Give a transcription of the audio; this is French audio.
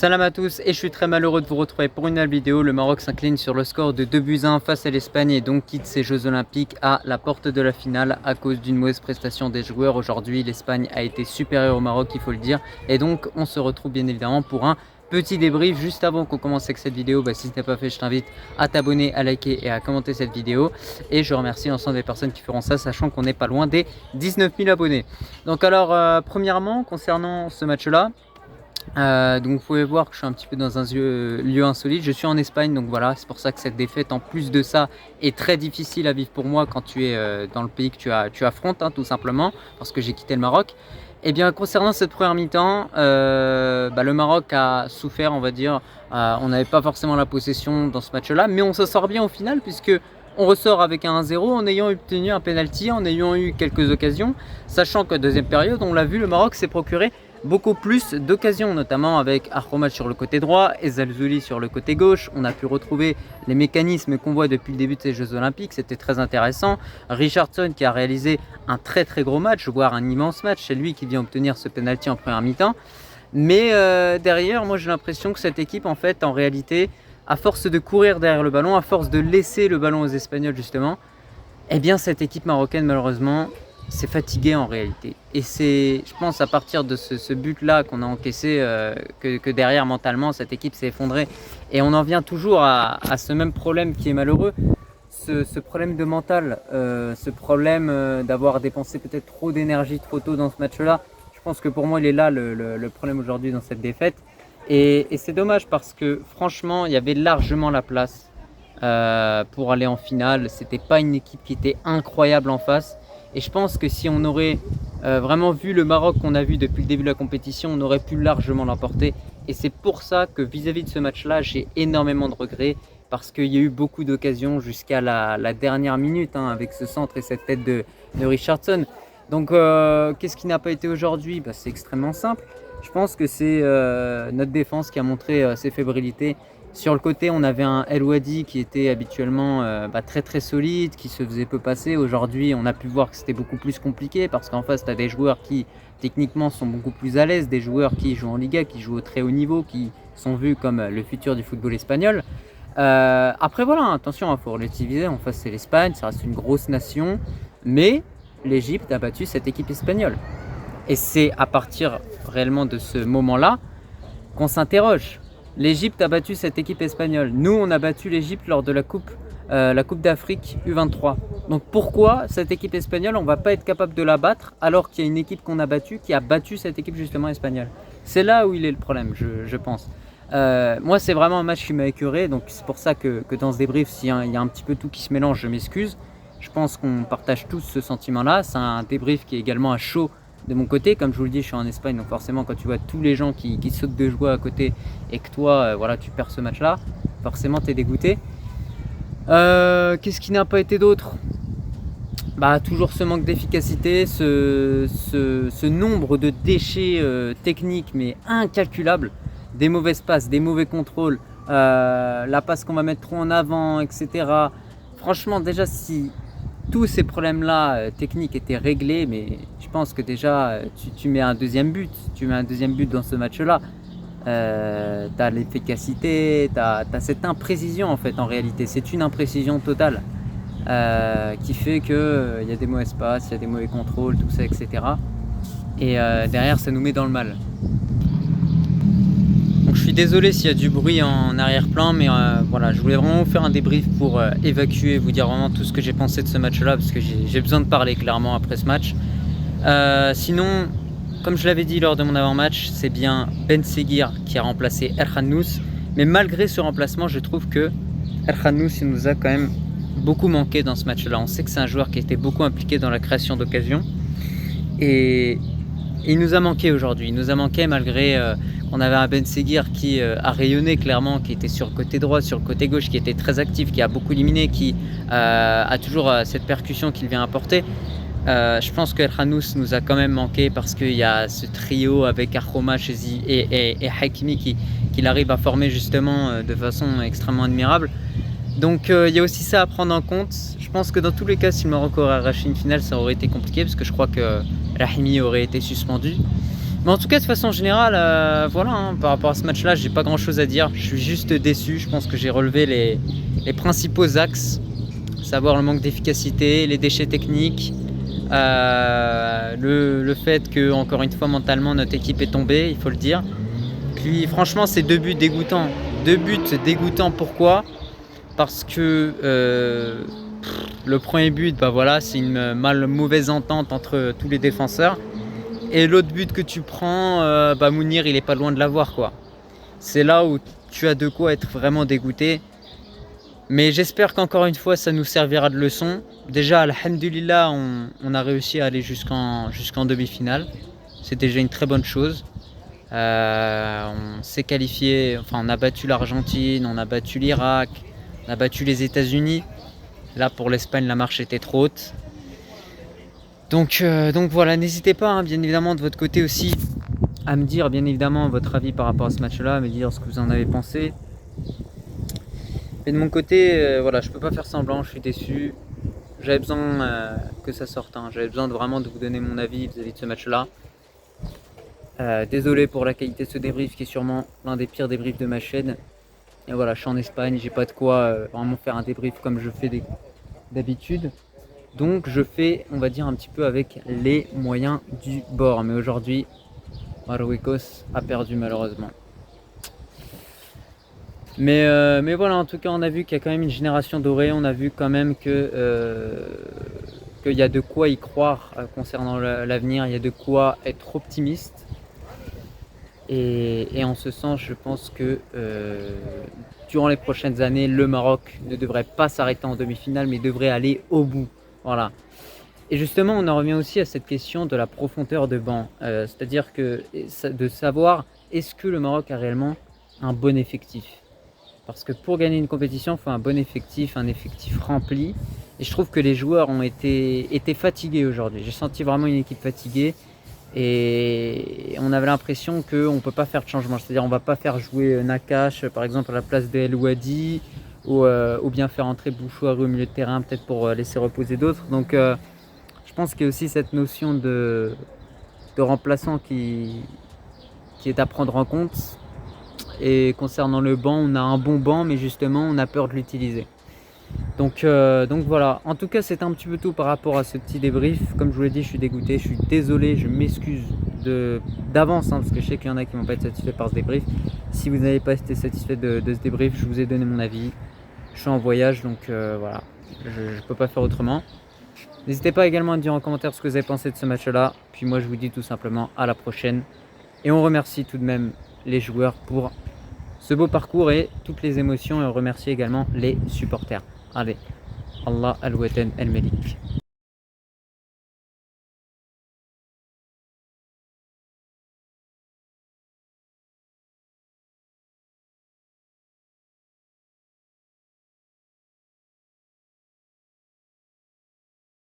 Salam à tous et je suis très malheureux de vous retrouver pour une nouvelle vidéo. Le Maroc s'incline sur le score de 2-1 face à l'Espagne et donc quitte ses Jeux Olympiques à la porte de la finale à cause d'une mauvaise prestation des joueurs. Aujourd'hui, l'Espagne a été supérieure au Maroc, il faut le dire. Et donc, on se retrouve bien évidemment pour un petit débrief juste avant qu'on commence avec cette vidéo. Si ce n'est pas fait, je t'invite à t'abonner, à liker et à commenter cette vidéo. Et je remercie l'ensemble des personnes qui feront ça, sachant qu'on n'est pas loin des 19 000 abonnés. Donc alors, premièrement, concernant ce match-là, donc vous pouvez voir que je suis un petit peu dans un lieu insolite. Je suis en Espagne, donc voilà, c'est pour ça que cette défaite en plus de ça est très difficile à vivre pour moi quand tu es dans le pays que tu affrontes, tout simplement, parce que j'ai quitté le Maroc. Et bien concernant cette première mi-temps, le Maroc a souffert, on va dire. On n'avait pas forcément la possession dans ce match-là, mais on se sort bien au final puisque on ressort avec un 1-0 en ayant obtenu un penalty, en ayant eu quelques occasions, sachant que deuxième période, on l'a vu, le Maroc s'est procuré beaucoup plus d'occasions, notamment avec Arromat sur le côté droit et Zalzouli sur le côté gauche. On a pu retrouver les mécanismes qu'on voit depuis le début de ces Jeux Olympiques, c'était très intéressant. Richarlison qui a réalisé un très gros match, voire un immense match, c'est lui qui vient obtenir ce penalty en première mi-temps. Mais derrière, moi j'ai l'impression que cette équipe, en fait, en réalité, à force de courir derrière le ballon, à force de laisser le ballon aux Espagnols justement, eh bien cette équipe marocaine malheureusement s'est fatiguée en réalité. Et c'est, je pense, à partir de ce but-là qu'on a encaissé que derrière mentalement cette équipe s'est effondrée. Et on en vient toujours à ce même problème qui est malheureux, ce problème de mental, ce problème d'avoir dépensé peut-être trop d'énergie trop tôt dans ce match-là. Je pense que pour moi il est là le problème aujourd'hui dans cette défaite. Et c'est dommage parce que franchement, il y avait largement la place pour aller en finale. C'était pas une équipe qui était incroyable en face. Et je pense que si on aurait vraiment vu le Maroc qu'on a vu depuis le début de la compétition, on aurait pu largement l'emporter. Et c'est pour ça que vis-à-vis de ce match-là, j'ai énormément de regrets. Parce qu'il y a eu beaucoup d'occasions jusqu'à la dernière minute avec ce centre et cette tête de Richarlison. Donc qu'est-ce qui n'a pas été aujourd'hui? C'est extrêmement simple. Je pense que c'est notre défense qui a montré ses fébrilités. Sur le côté, on avait un El Ouadi qui était habituellement très solide, qui se faisait peu passer. Aujourd'hui, on a pu voir que c'était beaucoup plus compliqué parce qu'en face, tu as des joueurs qui techniquement sont beaucoup plus à l'aise, des joueurs qui jouent en Liga, qui jouent au très haut niveau, qui sont vus comme le futur du football espagnol. Après voilà, attention, il faut relativiser. En face, c'est l'Espagne, ça reste une grosse nation, mais l'Égypte a battu cette équipe espagnole. Et c'est à partir réellement de ce moment-là qu'on s'interroge. L'Égypte a battu cette équipe espagnole. Nous, on a battu l'Égypte lors de la Coupe d'Afrique U23. Donc pourquoi cette équipe espagnole, on ne va pas être capable de la battre alors qu'il y a une équipe qu'on a battue qui a battu cette équipe justement espagnole? C'est là où il est le problème, je pense. Moi, c'est vraiment un match qui m'a écœuré. Donc c'est pour ça que dans ce débrief, s'il y a un petit peu tout qui se mélange, je m'excuse. Je pense qu'on partage tous ce sentiment-là. C'est un débrief qui est également à chaud de mon côté. Comme je vous le dis, je suis en Espagne, donc forcément quand tu vois tous les gens qui sautent de joie à côté et que toi tu perds ce match là, forcément tu es dégoûté. Qu'est-ce qui n'a pas été d'autre? Toujours ce manque d'efficacité, ce nombre de déchets techniques mais incalculables, des mauvaises passes, des mauvais contrôles, la passe qu'on va mettre trop en avant, etc. Franchement, déjà, si tous ces problèmes-là techniques étaient réglés, mais je pense que déjà tu mets un deuxième but, dans ce match-là. Tu as l'efficacité, tu as cette imprécision en fait en réalité. C'est une imprécision totale qui fait qu'il y a des mauvais passes, il y a des mauvais contrôles, tout ça, etc. Et derrière, ça nous met dans le mal. Donc je suis désolé s'il y a du bruit en arrière-plan, mais voilà, je voulais vraiment vous faire un débrief pour évacuer, vous dire vraiment tout ce que j'ai pensé de ce match-là, parce que j'ai besoin de parler clairement après ce match. Sinon, comme je l'avais dit lors de mon avant-match, c'est bien Ben Seguir qui a remplacé Erhanous, mais malgré ce remplacement, je trouve que Erhanous il nous a quand même beaucoup manqué dans ce match-là. On sait que c'est un joueur qui a été beaucoup impliqué dans la création d'occasions, et il nous a manqué aujourd'hui. Il nous a manqué malgré on avait un Ben Seguir qui a rayonné clairement, qui était sur le côté droit, sur le côté gauche, qui était très actif, qui a beaucoup éliminé, qui a toujours cette percussion qu'il vient apporter. Je pense que Erhanous nous a quand même manqué parce qu'il y a ce trio avec Arroma et Hakimi qu'il arrive à former justement de façon extrêmement admirable. Donc il y a aussi ça à prendre en compte. Je pense que dans tous les cas, si le Maroc aurait arraché une finale, ça aurait été compliqué parce que je crois que Rahimi aurait été suspendu. Mais en tout cas, de façon générale, voilà, hein, par rapport à ce match-là, j'ai pas grand-chose à dire. Je suis juste déçu. Je pense que j'ai relevé les principaux axes, à savoir le manque d'efficacité, les déchets techniques, le fait que, encore une fois, mentalement, notre équipe est tombée, il faut le dire. Puis franchement, c'est 2 buts dégoûtants. 2 buts dégoûtants, pourquoi? Parce que le premier but, bah voilà, c'est une mauvaise entente entre tous les défenseurs. Et l'autre but que tu prends, bah Mounir, il est pas loin de l'avoir, quoi. C'est là où tu as de quoi être vraiment dégoûté. Mais j'espère qu'encore une fois, ça nous servira de leçon. Déjà, alhamdulillah, on a réussi à aller jusqu'en demi-finale. C'est déjà une très bonne chose. On s'est qualifié, enfin on a battu l'Argentine, on a battu l'Irak, on a battu les États-Unis. Là pour l'Espagne, la marche était trop haute. Donc voilà, n'hésitez pas, hein, bien évidemment de votre côté aussi, à me dire bien évidemment votre avis par rapport à ce match-là, à me dire ce que vous en avez pensé. Et de mon côté, voilà, je peux pas faire semblant, je suis déçu. J'avais besoin que ça sorte, hein. J'avais besoin vraiment de vous donner mon avis vis-à-vis de ce match-là. Désolé pour la qualité de ce débrief qui est sûrement l'un des pires débriefs de ma chaîne. Et voilà, je suis en Espagne, j'ai pas de quoi vraiment faire un débrief comme je fais d'habitude. Donc je fais, on va dire, un petit peu avec les moyens du bord. Mais aujourd'hui, Marruecos a perdu malheureusement. Mais voilà, en tout cas, on a vu qu'il y a quand même une génération dorée. On a vu quand même que qu'il y a de quoi y croire concernant l'avenir. Il y a de quoi être optimiste. Et en ce sens, je pense que durant les prochaines années, le Maroc ne devrait pas s'arrêter en demi-finale, mais devrait aller au bout. Voilà. Et justement, on en revient aussi à cette question de la profondeur de banc. C'est-à-dire que de savoir est-ce que le Maroc a réellement un bon effectif. Parce que pour gagner une compétition, il faut un bon effectif, un effectif rempli. Et je trouve que les joueurs ont été fatigués aujourd'hui. J'ai senti vraiment une équipe fatiguée. Et on avait l'impression qu'on ne peut pas faire de changement. C'est-à-dire on ne va pas faire jouer Nakash, par exemple, à la place de El Ouadi, ou bien faire entrer Bouchouari au milieu de terrain, peut-être pour laisser reposer d'autres. Donc je pense qu'il y a aussi cette notion de remplaçant qui est à prendre en compte. Et concernant le banc, on a un bon banc, mais justement, on a peur de l'utiliser. Donc voilà, en tout cas c'est un petit peu tout par rapport à ce petit débrief. Comme je vous l'ai dit, je suis dégoûté, je suis désolé, je m'excuse d'avance, hein, parce que je sais qu'il y en a qui ne vont pas être satisfaits par ce débrief. Si vous n'avez pas été satisfait de ce débrief, je vous ai donné mon avis. Je suis en voyage, donc voilà, je ne peux pas faire autrement. N'hésitez pas également à me dire en commentaire ce que vous avez pensé de ce match-là. Puis moi je vous dis tout simplement à la prochaine. Et on remercie tout de même les joueurs pour ce beau parcours et toutes les émotions, et on remercie également les supporters. Allez, Allah al-Watan al-Malik.